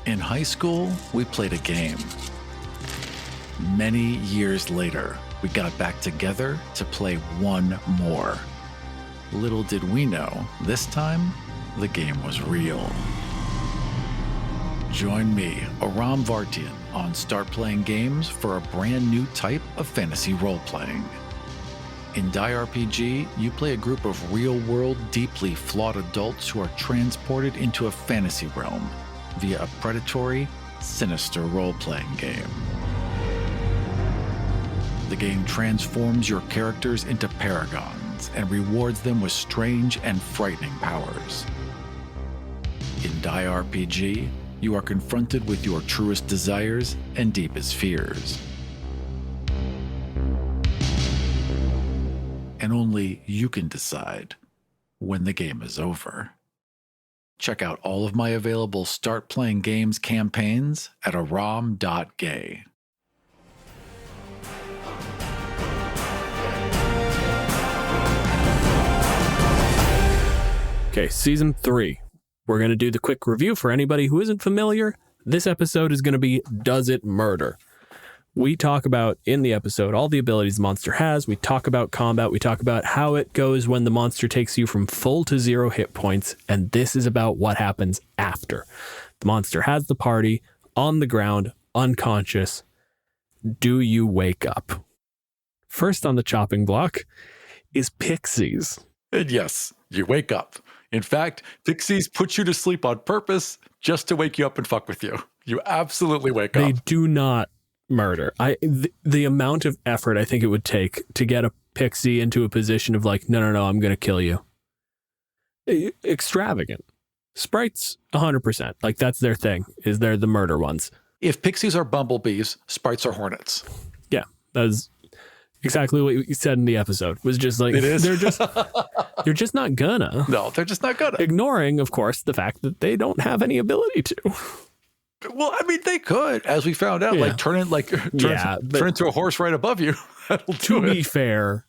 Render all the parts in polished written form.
In high school, we played a game. Many years later, we got back together to play one more. Little did we know, this time, the game was real. Join me, Aram on Start Playing Games for a brand new type of fantasy role-playing. In Die RPG, you play a group of real-world, deeply flawed adults who are transported into a fantasy realm via a predatory, sinister role-playing game. The game transforms your characters into paragons and rewards them with strange and frightening powers. In Die RPG, you are confronted with your truest desires and deepest fears. And only you can decide when the game is over. Check out all of my available Start Playing Games campaigns at aram.gay. Okay, Season 3. We're going to do the quick review for anybody who isn't familiar. This episode is going to be Does It Murder? We talk about, in the episode, all the abilities the monster has. We talk about combat. We talk about how it goes when the monster takes you from full to 0 hit points. And this is about what happens after. The monster has the party on the ground, unconscious. Do you wake up? First on the chopping block is pixies. And yes, you wake up. In fact, pixies put you to sleep on purpose just to wake you up and fuck with you. You absolutely wake up. They do not murder. The amount of effort I think it would take to get a pixie into a position of like, no, I'm going to kill you. Extravagant. Sprites, 100%. Like that's their thing, is they're the murder ones. If pixies are bumblebees, sprites are hornets. Yeah, that's exactly what you said in the episode. Was just like, it is. You're just not gonna. No, they're just not gonna. Ignoring, of course, the fact that they don't have any ability to. Well, I mean, they could, as we found out, turn into a horse right above you. That'll do to be fair,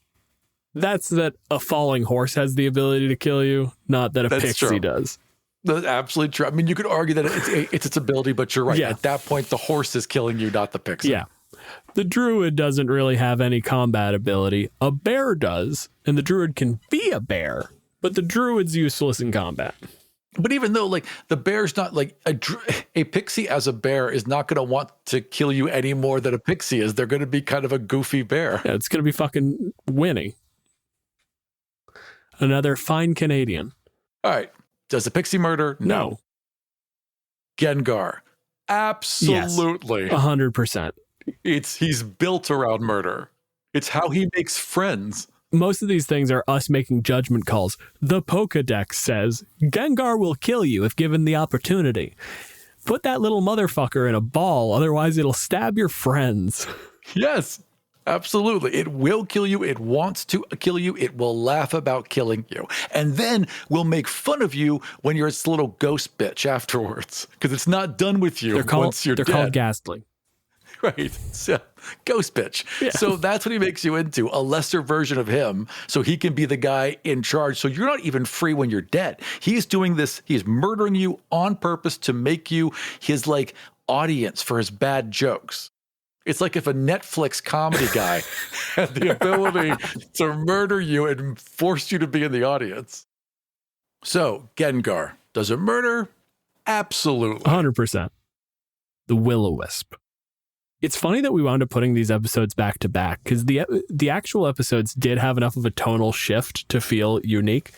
that's that a falling horse has the ability to kill you, not that a pixie does. That's absolutely true. I mean, you could argue that it's its ability, but you're right. Yeah. At that point, the horse is killing you, not the pixie. Yeah. The druid doesn't really have any combat ability. A bear does, and the druid can be a bear, but the druid's useless in combat. But even though, like, the bear's not, like, a pixie as a bear is not going to want to kill you any more than a pixie is. They're going to be kind of a goofy bear. Yeah, it's going to be fucking Winnie. Another fine Canadian. All right. Does the pixie murder? No. Gengar. Absolutely. Yes, 100%. He's built around murder. It's how he makes friends. Most of these things are us making judgment calls. The Pokedex says, Gengar will kill you if given the opportunity. Put that little motherfucker in a ball, otherwise it'll stab your friends. Yes, absolutely. It will kill you. It wants to kill you. It will laugh about killing you. And then we'll make fun of you when you're its little ghost bitch afterwards. Because it's not done with you once you're dead. They're called ghastly. Right. So, ghost bitch. Yeah. So that's what he makes you into, a lesser version of him, so he can be the guy in charge. So you're not even free when you're dead. He's doing this. He's murdering you on purpose to make you his like audience for his bad jokes. It's like if a Netflix comedy guy had the ability to murder you and force you to be in the audience. So Gengar, does it murder? Absolutely. 100%. The Will-O-Wisp. It's funny that we wound up putting these episodes back to back because the actual episodes did have enough of a tonal shift to feel unique.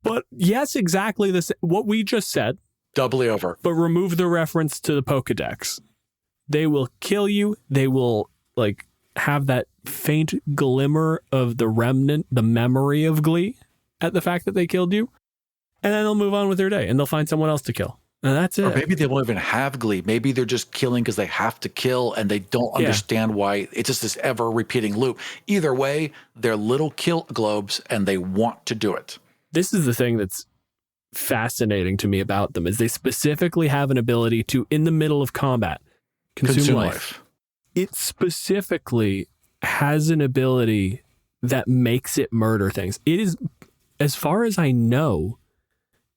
But yes, exactly what we just said. Doubly over. But remove the reference to the Pokedex. They will kill you. They will like have that faint glimmer of the remnant, the memory of glee at the fact that they killed you. And then they'll move on with their day and they'll find someone else to kill. And that's it. Or maybe they won't even have glee. Maybe they're just killing because they have to kill and they don't understand why. It's just this ever repeating loop. Either way, they're little kill globes and they want to do it. This is the thing that's fascinating to me about them is they specifically have an ability to, in the middle of combat, consume life. It specifically has an ability that makes it murder things. It is, as far as I know,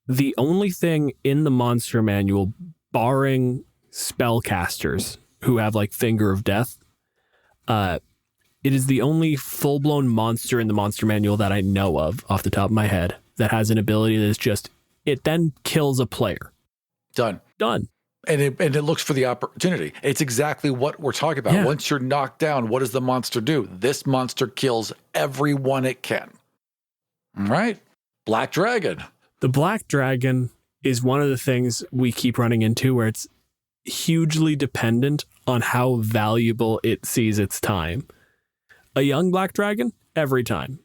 the only thing in the monster manual, barring spellcasters who have like Finger of Death. It is the only full-blown monster in the monster manual that I know of off the top of my head that has an ability that is just, it then kills a player. Done. And it looks for the opportunity. It's exactly what we're talking about. Yeah. Once you're knocked down, what does the monster do? This monster kills everyone it can. All right? Black Dragon. The Black Dragon is one of the things we keep running into where it's hugely dependent on how valuable it sees its time. A young Black Dragon, every time.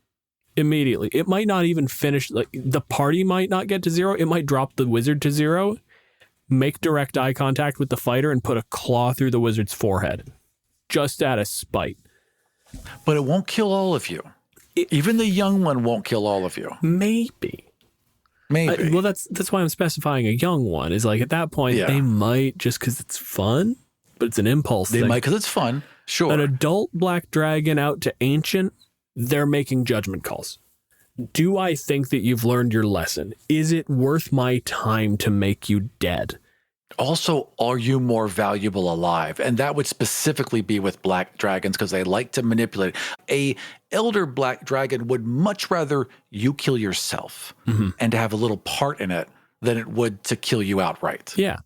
Immediately. It might not even finish, like the party might not get to 0. It might drop the wizard to 0, make direct eye contact with the fighter, and put a claw through the wizard's forehead. Just out of spite. But it won't kill all of you. Even the young one won't kill all of you. Maybe. Well, that's why I'm specifying a young one. Is like at that point, they might, just because it's fun, but it's an impulse thing. They might because it's fun. Sure. An adult Black Dragon out to ancient, they're making judgment calls. Do I think that you've learned your lesson? Is it worth my time to make you dead? Also, are you more valuable alive? And that would specifically be with Black Dragons because they like to manipulate. A elder Black Dragon would much rather you kill yourself and to have a little part in it than it would to kill you outright. Yeah.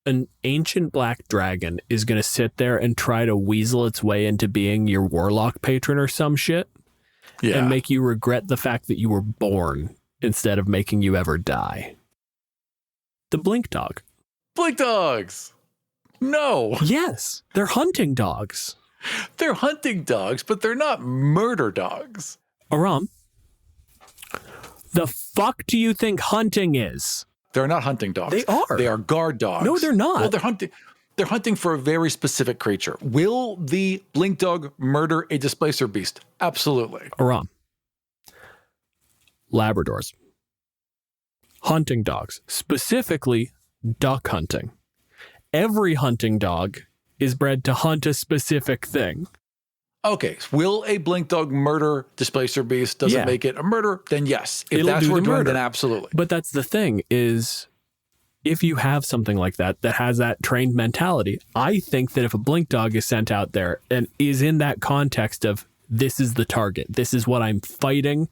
An ancient Black Dragon is going to sit there and try to weasel its way into being your warlock patron or some shit and make you regret the fact that you were born instead of making you ever die. The Blink Dog. Blink dogs. No. Yes, they're hunting dogs. They're hunting dogs, but they're not murder dogs. Aram, the fuck do you think hunting is? They're not hunting dogs. They are. They are guard dogs. No, they're not. Well, they're hunting for a very specific creature. Will the Blink Dog murder a displacer beast? Absolutely. Aram. Labradors. Hunting dogs. Specifically, duck hunting. Every hunting dog is bred to hunt a specific thing. Okay, will a Blink Dog murder displacer beast? Does it make it a murder? Then yes. If that's what we're doing, then absolutely. But that's the thing is, if you have something like that has that trained mentality, I think that if a Blink Dog is sent out there and is in that context of this is the target, this is what I'm fighting,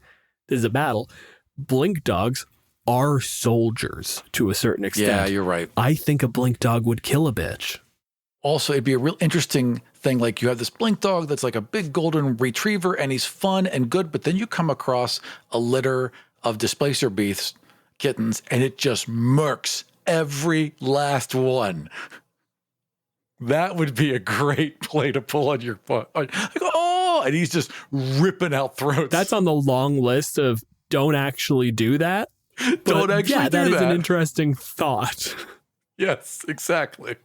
this is a battle, Blink Dogs are soldiers to a certain extent. Yeah, you're right. I think a Blink Dog would kill a bitch. Also, it'd be a real interesting thing. Like you have this Blink Dog that's like a big golden retriever and he's fun and good, but then you come across a litter of displacer beasts, kittens, and it just murks every last one. That would be a great play to pull on your foot. Like, oh, and he's just ripping out throats. That's on the long list of don't actually do that. Don't actually do that. That is an interesting thought. Yes, exactly.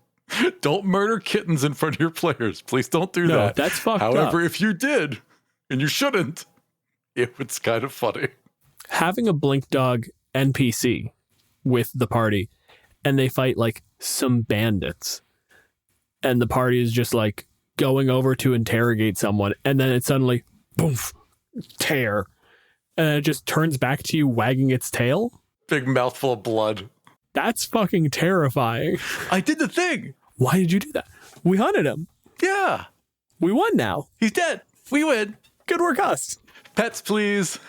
Don't murder kittens in front of your players. Please don't do that. That's fucked However, up. if you did, and you shouldn't, it's kind of funny. Having a Blink Dog NPC with the party, and they fight like some bandits, and the party is just like going over to interrogate someone, and then it suddenly, boom, tear, and it just turns back to you wagging its tail. Big mouthful of blood. That's fucking terrifying. I did the thing. Why did you do that? We hunted him. Yeah. We won now. He's dead. We win. Good work, us. Pets, please.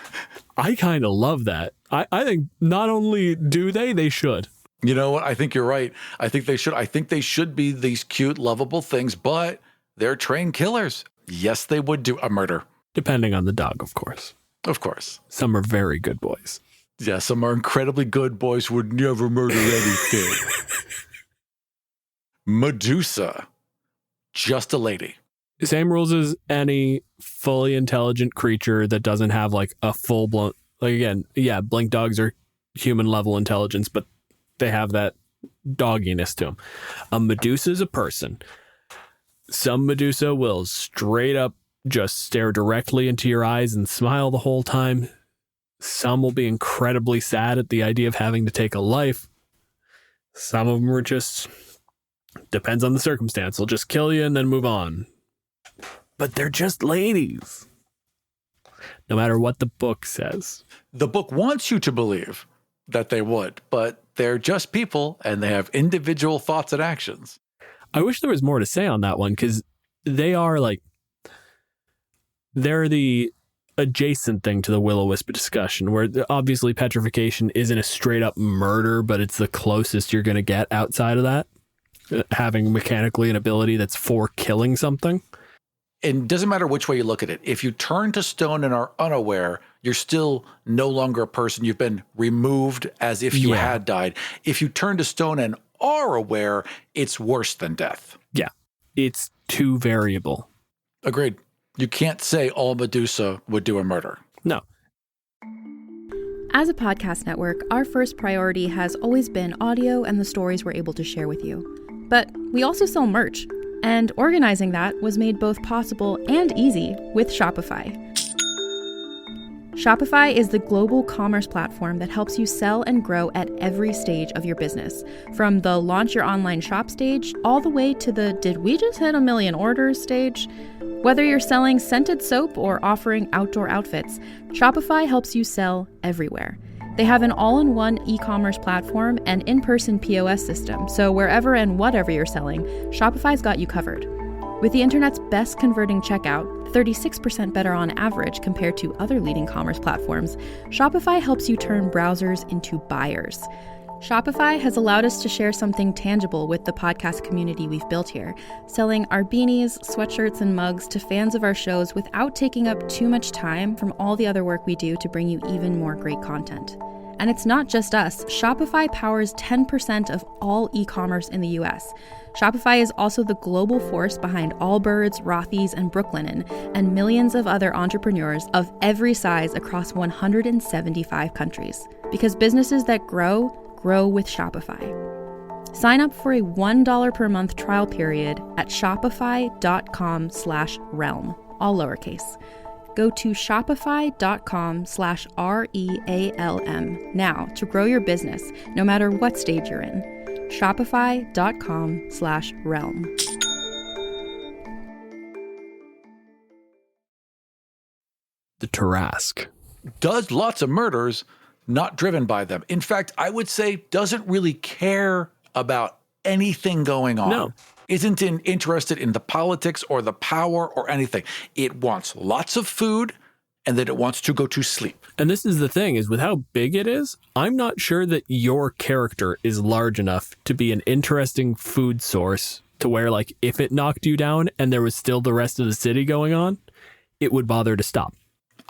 I kind of love that. I think not only do they should. You know what? I think you're right. I think they should. I think they should be these cute, lovable things, but they're trained killers. Yes, they would do a murder. Depending on the dog, of course. Of course. Some are very good boys. Yeah, some are incredibly good boys who would never murder anything. Medusa. Just a lady. Same rules as any fully intelligent creature that doesn't have like a full-blown... Like again, yeah, Blink Dogs are human level intelligence, but they have that dogginess to them. A Medusa is a person. Some Medusa will straight up just stare directly into your eyes and smile the whole time. Some will be incredibly sad at the idea of having to take a life. Some of them are just... Depends on the circumstance. They'll just kill you and then move on. But they're just ladies. No matter what the book says. The book wants you to believe that they would, but they're just people and they have individual thoughts and actions. I wish there was more to say on that one, because they're the adjacent thing to the will-o-wisp discussion, where obviously petrification isn't a straight-up murder, but it's the closest you're going to get outside of that, having mechanically an ability that's for killing something. And it doesn't matter which way you look at it. If you turn to stone and are unaware, you're still no longer a person. You've been removed as if you had died. If you turn to stone and are aware, it's worse than death. Yeah, it's too variable. Agreed. You can't say all Medusa would do a murder. No. As a podcast network, our first priority has always been audio and the stories we're able to share with you. But we also sell merch, and organizing that was made both possible and easy with Shopify. Shopify is the global commerce platform that helps you sell and grow at every stage of your business, from the launch your online shop stage all the way to the did we just hit 1 million orders stage. Whether you're selling scented soap or offering outdoor outfits, Shopify helps you sell everywhere. They have an all-in-one e-commerce platform and in-person POS system, so wherever and whatever you're selling, Shopify's got you covered. With the internet's best converting checkout, 36% better on average compared to other leading commerce platforms, Shopify helps you turn browsers into buyers. Shopify has allowed us to share something tangible with the podcast community we've built here, selling our beanies, sweatshirts, and mugs to fans of our shows without taking up too much time from all the other work we do to bring you even more great content. And it's not just us. Shopify powers 10% of all e-commerce in the US. Shopify is also the global force behind Allbirds, Rothy's, and Brooklinen, and millions of other entrepreneurs of every size across 175 countries. Because businesses that grow with Shopify. Sign up for a $1 per month trial period at shopify.com/realm, all lowercase. Go to shopify.com/REALM now to grow your business, no matter what stage you're in. Shopify.com/realm. The Tarrasque does lots of murders, not driven by them. In fact, I would say doesn't really care about anything going on. No. Isn't interested in the politics or the power or anything. It wants lots of food and then it wants to go to sleep. And this is the thing, is with how big it is, I'm not sure that your character is large enough to be an interesting food source to where, like, if it knocked you down and there was still the rest of the city going on, it would bother to stop.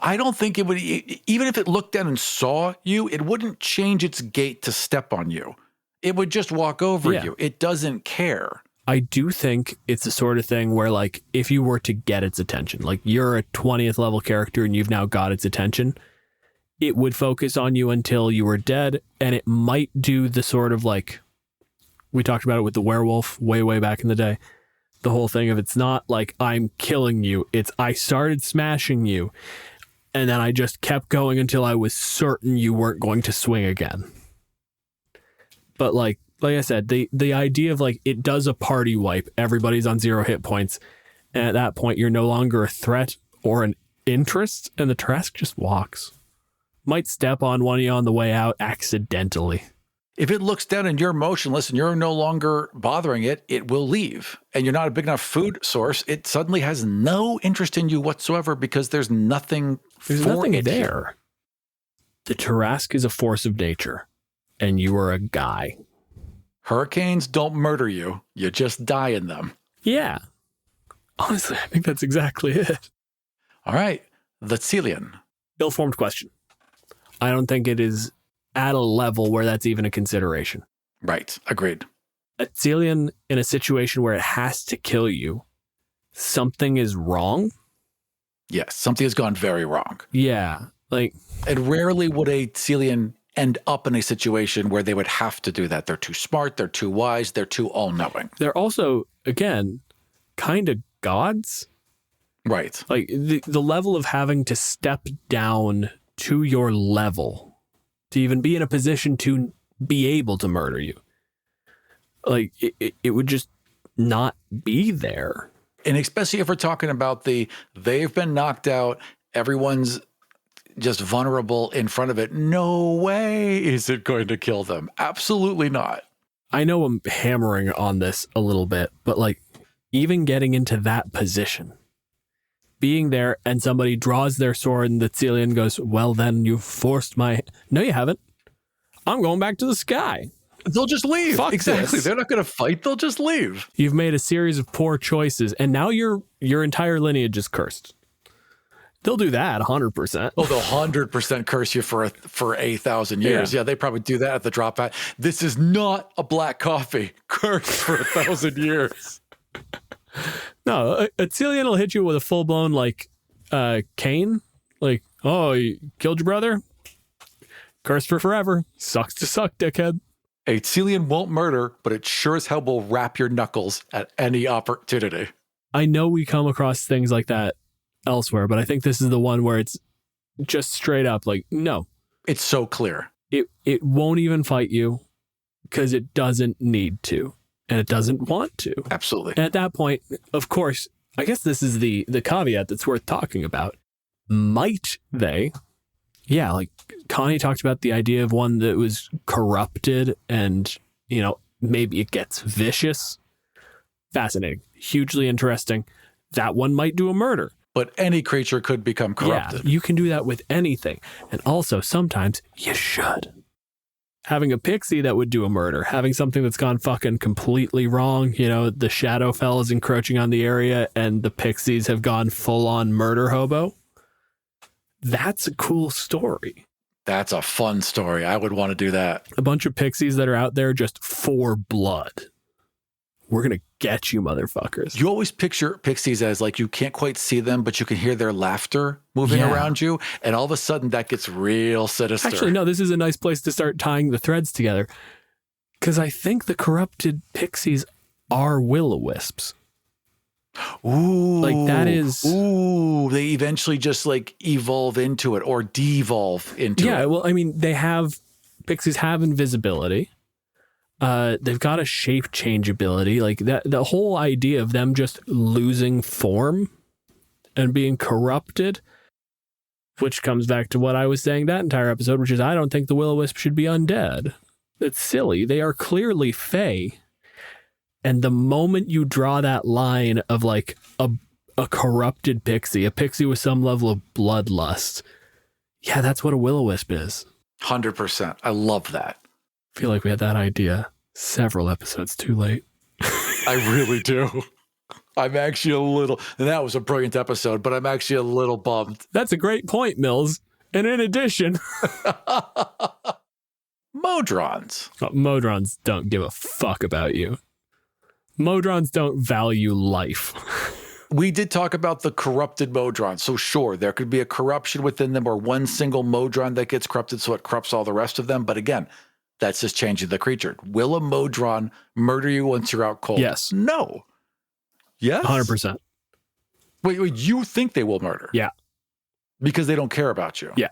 I don't think it would, even if it looked down and saw you, it wouldn't change its gait to step on you. It would just walk over you. It doesn't care. I do think it's the sort of thing where, like, if you were to get its attention, like you're a 20th level character and you've now got its attention, it would focus on you until you were dead. And it might do the sort of, like, we talked about it with the werewolf way back in the day. The whole thing of, it's not like I'm killing you. It's I started smashing you. And then I just kept going until I was certain you weren't going to swing again. But like I said, the idea of, like, it does a party wipe. Everybody's on 0 hit points. And at that point, you're no longer a threat or an interest. And the Tarrasque just walks. Might step on one of you on the way out accidentally. If it looks down and you're motionless and you're no longer bothering it, it will leave. And you're not a big enough food source, it suddenly has no interest in you whatsoever because there's nothing for it there. The Tarrasque is a force of nature, and you are a guy. Hurricanes don't murder you. You just die in them. Yeah. Honestly, I think that's exactly it. All right. The Celian. Ill-formed question. I don't think it is at a level where that's even a consideration. Right. Agreed. A Celian in a situation where it has to kill you, something is wrong. Yes. Something has gone very wrong. Yeah. Like, and rarely would a Celian end up in a situation where they would have to do that. They're too smart. They're too wise. They're too all-knowing. They're also, again, kind of gods. Right. Like the level of having to step down to your level to even be in a position to be able to murder you. Like, it would just not be there. And especially if we're talking about they've been knocked out, everyone's just vulnerable in front of it. No way is it going to kill them. Absolutely not. I know I'm hammering on this a little bit, but like even getting into that position, being there and somebody draws their sword and the Celian goes, well, then you forced my... No, you haven't. I'm going back to the sky. They'll just leave. Fuck exactly. this. They're not going to fight. They'll just leave. You've made a series of poor choices, and now your entire lineage is cursed. They'll do that 100%. Oh, they'll 100% curse you for 1,000 years. Yeah, they probably do that at the drop hat. This is not a black coffee. Cursed for 1,000 years. No, a Celian will hit you with a full-blown, like, cane. Like, oh, you killed your brother? Cursed for forever. Sucks to suck, dickhead. A Celian won't murder, but it sure as hell will wrap your knuckles at any opportunity. I know we come across things like that elsewhere, but I think this is the one where it's just straight up like, no. It's so clear. It won't even fight you because it doesn't need to, and it doesn't want to. Absolutely. And at that point, of course, I guess this is the caveat that's worth talking about. Might they? Yeah, like Connie talked about the idea of one that was corrupted and, you know, maybe it gets vicious. Fascinating. Hugely interesting. That one might do a murder. But any creature could become corrupted. Yeah, you can do that with anything. And also, sometimes you should. Having a pixie that would do a murder, having something that's gone fucking completely wrong, you know, the Shadowfell is encroaching on the area and the pixies have gone full-on murder hobo. That's a cool story. That's a fun story. I would want to do that. A bunch of pixies that are out there just for blood. We're going to get you, motherfuckers. You always picture pixies as like you can't quite see them, but you can hear their laughter moving around you. And all of a sudden that gets real sinister. Actually, no, this is a nice place to start tying the threads together. Because I think the corrupted pixies are will-o-wisps. Ooh. Like that is... Ooh, they eventually just like evolve into it or devolve into it. Yeah, well, I mean, pixies have invisibility. They've got a shape change ability. Like that, the whole idea of them just losing form and being corrupted, which comes back to what I was saying that entire episode, which is I don't think the will-o-wisp should be undead. It's silly. They are clearly fey. And the moment you draw that line of like a corrupted pixie, a pixie with some level of bloodlust, yeah, that's what a will-o-wisp is. 100%. I love that. I feel like we had that idea several episodes too late. I really do. I'm actually a little, and that was a brilliant episode, but I'm actually a little bummed. That's a great point, Mills. And in addition, Modrons. Modrons don't give a fuck about you. Modrons don't value life. We did talk about the corrupted Modron. So sure, there could be a corruption within them or one single Modron that gets corrupted so it corrupts all the rest of them. But again, that's just changing the creature. Will a Modron murder you once you're out cold? Yes. No. Yes? 100%. Wait, you think they will murder? Yeah. Because they don't care about you? Yeah.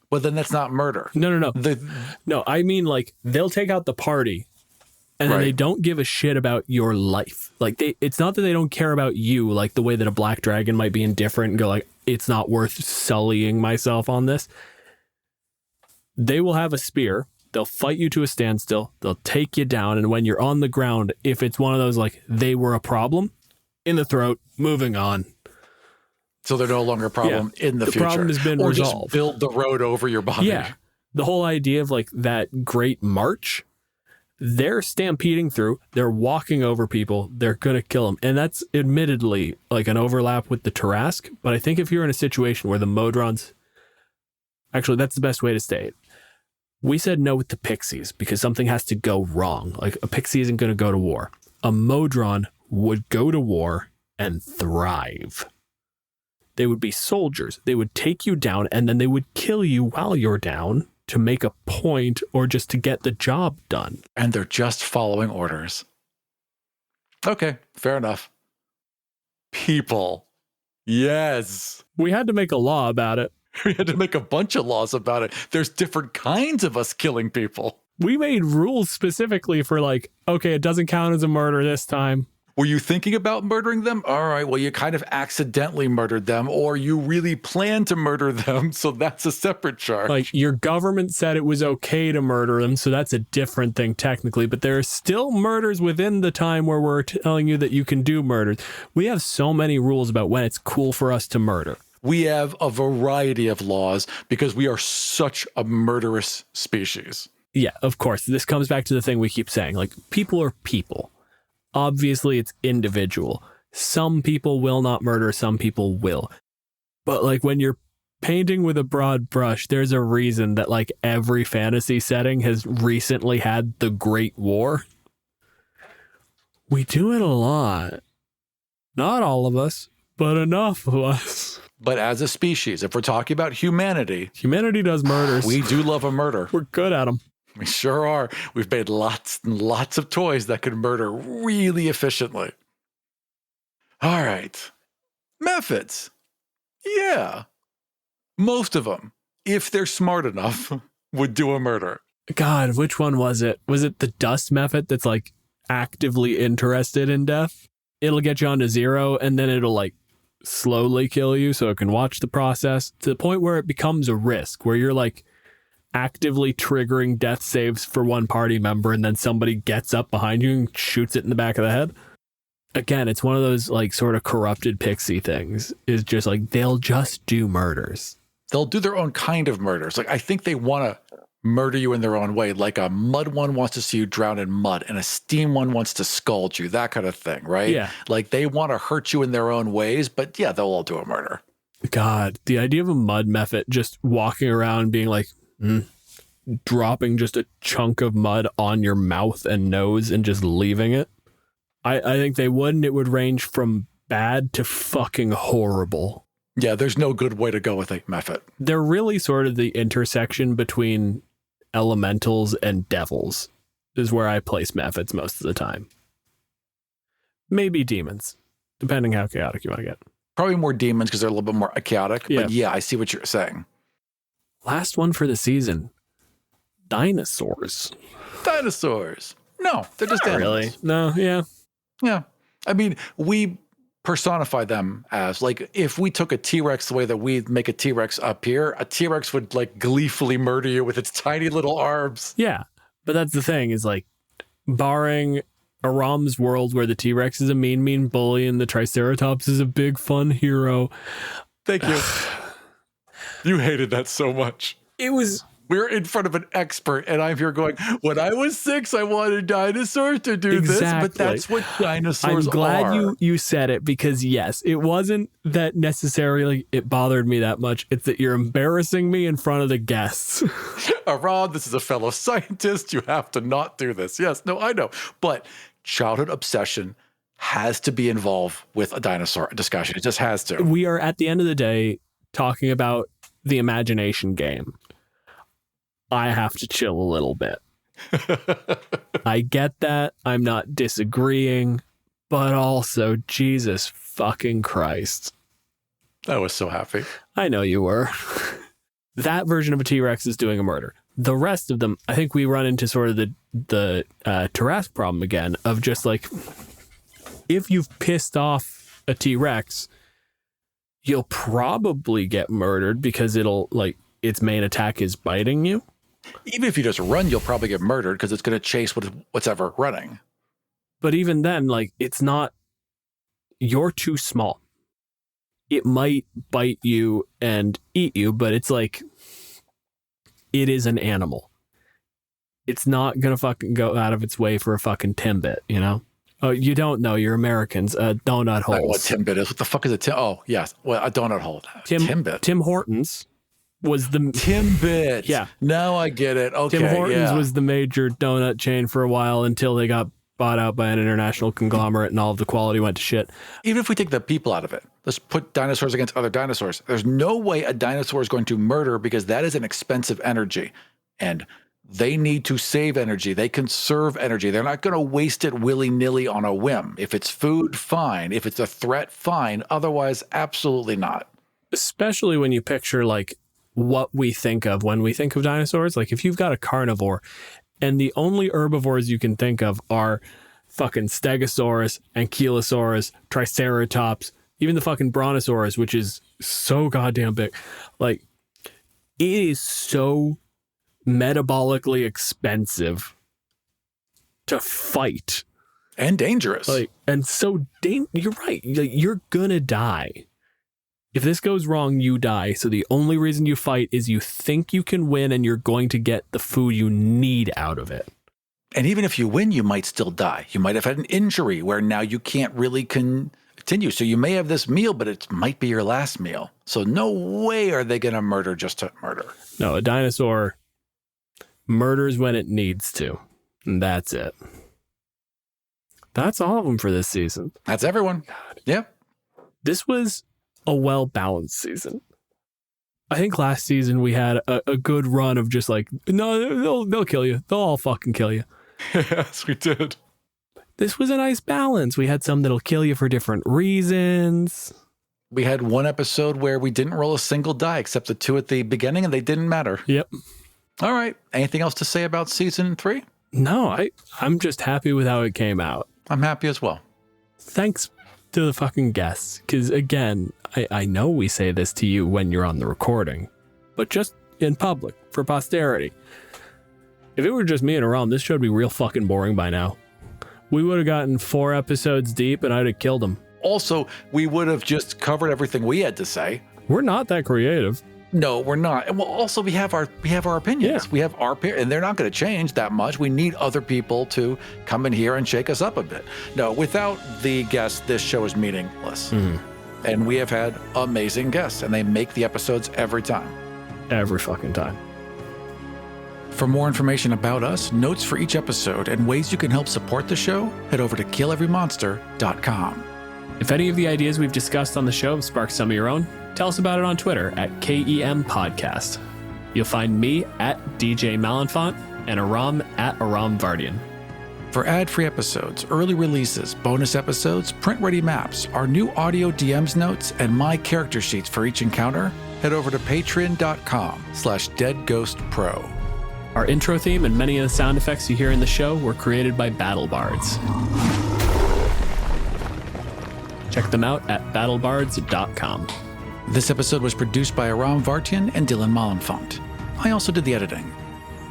But then that's not murder. No. No, I mean like they'll take out the party and then they don't give a shit about your life. Like it's not that they don't care about you like the way that a black dragon might be indifferent and go like, it's not worth sullying myself on this. They will have a spear. They'll fight you to a standstill. They'll take you down. And when you're on the ground, if it's one of those like they were a problem, in the throat, moving on. So they're no longer a problem in the future. The problem has been resolved. Or just build the road over your body. Yeah. The whole idea of like that great march, they're stampeding through, they're walking over people, they're going to kill them. And that's admittedly like an overlap with the Tarrasque. But I think if you're in a situation where the Modrons, actually that's the best way to say it. We said no with the pixies because something has to go wrong. Like a pixie isn't going to go to war. A Modron would go to war and thrive. They would be soldiers. They would take you down and then they would kill you while you're down to make a point or just to get the job done. And they're just following orders. Okay, fair enough. People. Yes. We had to make a law about it. We had to make a bunch of laws about it. There's different kinds of us killing people. We made rules specifically for like, okay, it doesn't count as a murder this time. Were you thinking about murdering them? All right, well, you kind of accidentally murdered them, or you really planned to murder them, so that's a separate charge. Like, your government said it was okay to murder them, so that's a different thing technically, but there are still murders within the time where we're telling you that you can do murders. We have so many rules about when it's cool for us to murder. We have a variety of laws because we are such a murderous species. Yeah, of course. This comes back to the thing we keep saying. Like, people are people. Obviously, it's individual. Some people will not murder, some people will. But, like, when you're painting with a broad brush, there's a reason that, like, every fantasy setting has recently had the Great War. We do it a lot. Not all of us, but enough of us. But as a species, if we're talking about humanity does murders. We do love a murder. We're good at them. We sure are. We've made lots and lots of toys that can murder really efficiently. All right. Methods. Yeah. Most of them, if they're smart enough, would do a murder. God, which one was it? Was it the dust method that's like actively interested in death? It'll get you onto 0 and then it'll like slowly kill you so it can watch the process to the point where it becomes a risk, where you're like actively triggering death saves for one party member and then somebody gets up behind you and shoots it in the back of the head. Again, it's one of those like sort of corrupted pixie things. Is just like they'll just do murders. They'll do their own kind of murders. Like I think they want to murder you in their own way. Like a mud one wants to see you drown in mud and a steam one wants to scald you, that kind of thing, right? Yeah. Like they want to hurt you in their own ways, but yeah, they'll all do a murder. God, the idea of a mud method just walking around being like, dropping just a chunk of mud on your mouth and nose and just leaving it. I think they wouldn't. It would range from bad to fucking horrible. Yeah, there's no good way to go with a method. They're really sort of the intersection between elementals and devils is where I place methods most of the time. Maybe demons, depending how chaotic you want to get. Probably more demons because they're a little bit more chaotic. Yeah. But yeah, I see what you're saying. Last one for the season. Dinosaurs. Dinosaurs. No, they're just Not animals. really. No, yeah. Yeah. I mean, we personify them as like if we took a T-Rex the way that we make a T-Rex up here, a T-Rex would like gleefully murder you with its tiny little arms. Yeah. But that's the thing is like barring Aram's world where the T-Rex is a mean bully and the Triceratops is a big fun hero. Thank you. You hated that so much. It was... We're in front of an expert, and I'm here going, when I was 6, I wanted dinosaurs to do this, but that's what dinosaurs are. I'm glad you said it because, yes, it wasn't that necessarily it bothered me that much. It's that you're embarrassing me in front of the guests. Aram, this is a fellow scientist. You have to not do this. Yes, no, I know. But childhood obsession has to be involved with a dinosaur discussion. It just has to. We are, at the end of the day, talking about the imagination game. I have to chill a little bit. I get that. I'm not disagreeing, but also, Jesus fucking Christ. I was so happy. I know you were. That version of a T-Rex is doing a murder. The rest of them, I think we run into sort of the Tarrasque problem again of just like, if you've pissed off a T-Rex, you'll probably get murdered because it'll like its main attack is biting you. Even if you just run, you'll probably get murdered because it's going to chase what's ever running. But even then, like, it's not, you're too small. It might bite you and eat you, but it's like, it is an animal. It's not going to fucking go out of its way for a fucking Timbit, you know? Oh, you don't know, you're Americans. Donut holes. I know what Timbit is. What the fuck is a Oh, yes. Well, a donut hole. Timbit. Tim Hortons was the Timbit. Yeah. Now I get it. Okay. Tim Hortons was the major donut chain for a while until they got bought out by an international conglomerate and all of the quality went to shit. Even if we take the people out of it, let's put dinosaurs against other dinosaurs. There's no way a dinosaur is going to murder because that is an expensive energy. And they need to save energy. They conserve energy. They're not going to waste it willy-nilly on a whim. If it's food, fine. If it's a threat, fine. Otherwise, absolutely not. Especially when you picture like what we think of when we think of dinosaurs. Like if you've got a carnivore and the only herbivores you can think of are fucking Stegosaurus, Ankylosaurus, Triceratops, even the fucking Brontosaurus, which is so goddamn big. Like, it is so metabolically expensive to fight. And dangerous. Like, and so you're right. You're gonna die. If this goes wrong, you die. So the only reason you fight is you think you can win and you're going to get the food you need out of it. And even if you win, you might still die. You might have had an injury where now you can't really continue. So you may have this meal, but it might be your last meal. So no way are they going to murder just to murder. No, a dinosaur murders when it needs to. And that's it. That's all of them for this season. That's everyone. God. Yeah. This was a well-balanced season. I think last season we had a good run of just like, no, they'll kill you. They'll all fucking kill you. Yes, we did. This was a nice balance. We had some that'll kill you for different reasons. We had one episode where we didn't roll a single die except the 2 at the beginning, and they didn't matter. Yep. All right. Anything else to say about season 3? No, I'm just happy with how it came out. I'm happy as well. Thanks to the fucking guests. Because again, I know we say this to you when you're on the recording, but just in public for posterity. If it were just me and Aram, this show would be real fucking boring by now. We would have gotten 4 episodes deep and I'd have killed them. Also, we would have just covered everything we had to say. We're not that creative. No, we're not. And well, also we have our opinions. Yeah. We have our and they're not going to change that much. We need other people to come in here and shake us up a bit. No, without the guests, this show is meaningless. Mm-hmm. And we have had amazing guests, and they make the episodes every time. Every fucking time. For more information about us, notes for each episode, and ways you can help support the show, head over to killeverymonster.com. If any of the ideas we've discussed on the show have sparked some of your own, tell us about it on Twitter at KEM Podcast. You'll find me at DJ Malenfant and Aram at Aram Vardian. For ad-free episodes, early releases, bonus episodes, print-ready maps, our new audio DMs notes, and my character sheets for each encounter, head over to patreon.com/deadghostpro. Our intro theme and many of the sound effects you hear in the show were created by Battle Bards. Check them out at battlebards.com. This episode was produced by Aram Vartian and Dylan Malenfant. I also did the editing.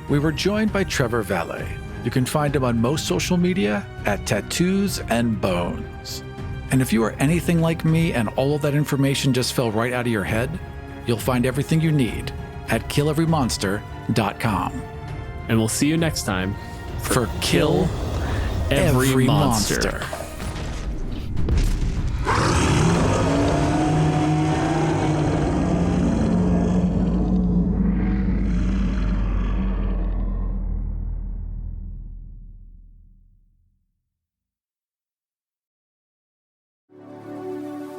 We were joined by Trevor Valle. You can find him on most social media at Tattoos and Bones. And if you are anything like me and all of that information just fell right out of your head, you'll find everything you need at killeverymonster.com. And we'll see you next time for Kill Every Monster.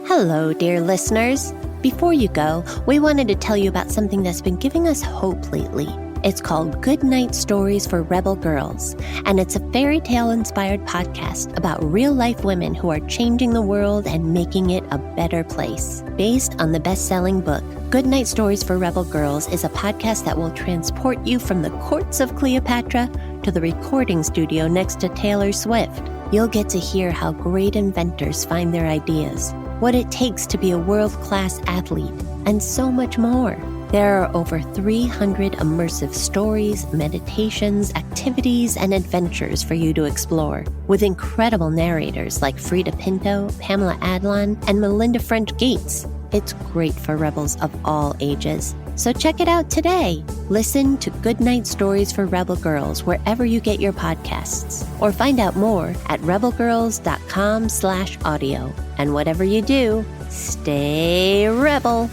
Hello, dear listeners. Before you go, we wanted to tell you about something that's been giving us hope lately. It's called Good Night Stories for Rebel Girls, and it's a fairy tale-inspired podcast about real-life women who are changing the world and making it a better place. Based on the best-selling book, Good Night Stories for Rebel Girls is a podcast that will transport you from the courts of Cleopatra to the recording studio next to Taylor Swift. You'll get to hear how great inventors find their ideas, what it takes to be a world-class athlete, and so much more. There are over 300 immersive stories, meditations, activities, and adventures for you to explore, with incredible narrators like Frida Pinto, Pamela Adlon, and Melinda French Gates. It's great for rebels of all ages. So check it out today. Listen to Good Night Stories for Rebel Girls wherever you get your podcasts, or find out more at rebelgirls.com/audio. And whatever you do, stay rebel.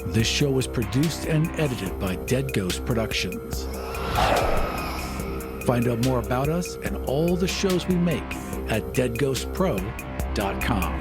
This show was produced and edited by Dead Ghost Productions. Find out more about us and all the shows we make at deadghostpro.com.